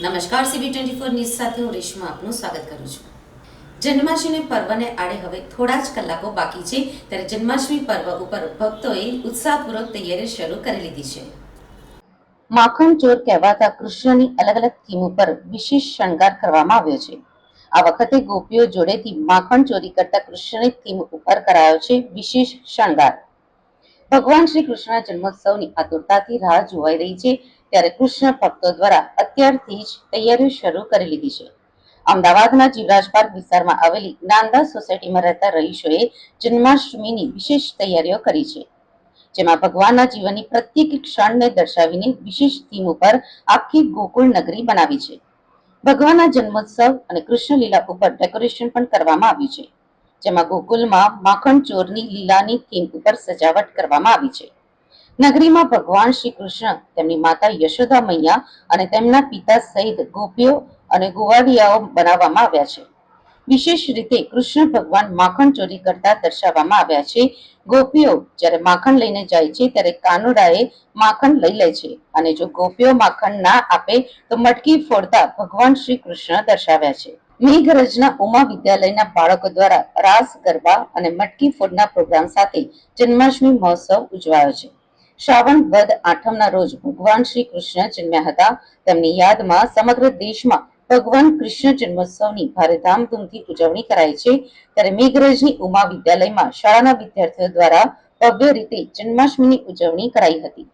નમસ્કાર, CB24 news સાથે હું રેશમા આપનું સ્વાગત કરું છું. જન્માષ્ટમી પર્વને આડે હવે થોડા જ કલાકો બાકી છે, ત્યારે જન્માષ્ટમી પર્વ ઉપર ભક્તોએ ઉત્સાહપૂર્વક તૈયારી શરૂ કરી લીધી છે. માખણ ચોર કહેવાતા કૃષ્ણની અલગ અલગ થીમ ઉપર વિશેષ શણગાર કરવામાં આવ્યો છે. આ વખતે ગોપીઓ જોડેથી માખણ ચોરી કરતા કૃષ્ણની થીમ ઉપર કરાયો છે વિશેષ શણગાર. ભગવાન શ્રી કૃષ્ણના જન્મોત્સવની આતુરતાથી રાહ જોવાઈ રહી છે, ત્યારે કૃષ્ણ ભક્તો દ્વારા અત્યારથી જ તૈયારીઓ શરૂ કરી લીધી છે. અમદાવાદના જીવરાજ પાર્ક વિસ્તારમાં આવેલી નાંદા સોસાયટીમાં રહેતા રહીશોએ જન્માષ્ટમીની વિશેષ તૈયારીઓ કરી છે, જેમાં ભગવાનના જીવનની પ્રત્યેક ક્ષણને દર્શાવીને વિશેષ થીમ ઉપર આખી ગોકુળ નગરી બનાવી છે. ભગવાનના જન્મોત્સવ અને કૃષ્ણ લીલા ઉપર ડેકોરેશન પણ કરવામાં આવ્યું છે, જેમાં ગોકુલમાં માખણ ચોરની લીલાની થીમ ઉપર સજાવટ કરવામાં આવી છે. નગરીમાં ભગવાન શ્રી કૃષ્ણ, તેમની માતા યશોદા મૈયા અને તેમના પિતા સહિત ગોપીઓ અને ગોવાળિયાઓ બનાવવામાં આવ્યા છે. વિશેષ રીતે કૃષ્ણ ભગવાન માખણ ચોરી કરતા દર્શાવવામાં આવ્યા છે. ગોપીઓ જ્યારે માખણ લઈને જાય છે, ત્યારે કાનુડાએ માખણ લઈ લે છે, અને જો ગોપીઓ માખણ ના આપે તો મટકી ફોડતા ભગવાન શ્રી કૃષ્ણ દર્શાવ્યા છે. મેઘરજના ઉમા વિદ્યાલયના બાળકો દ્વારા રાસ ગરબા અને મટકી ફોડના પ્રોગ્રામ સાથે જન્માષ્ટમી મહોત્સવ ઉજવાયો છે. શ્રાવણ વદ આઠમના રોજ ભગવાન શ્રી કૃષ્ણ જન્મ્યા હતા. તેમની યાદમાં સમગ્ર દેશમાં ભગવાન કૃષ્ણ જન્મોત્સવની ભારે ધામધૂમથી ઉજવણી કરાઈ છે. ત્યારે મેઘરજની ઉમા વિદ્યાલયમાં શાળાના વિદ્યાર્થીઓ દ્વારા ભવ્ય રીતે જન્માષ્ટમીની ઉજવણી કરાઈ હતી.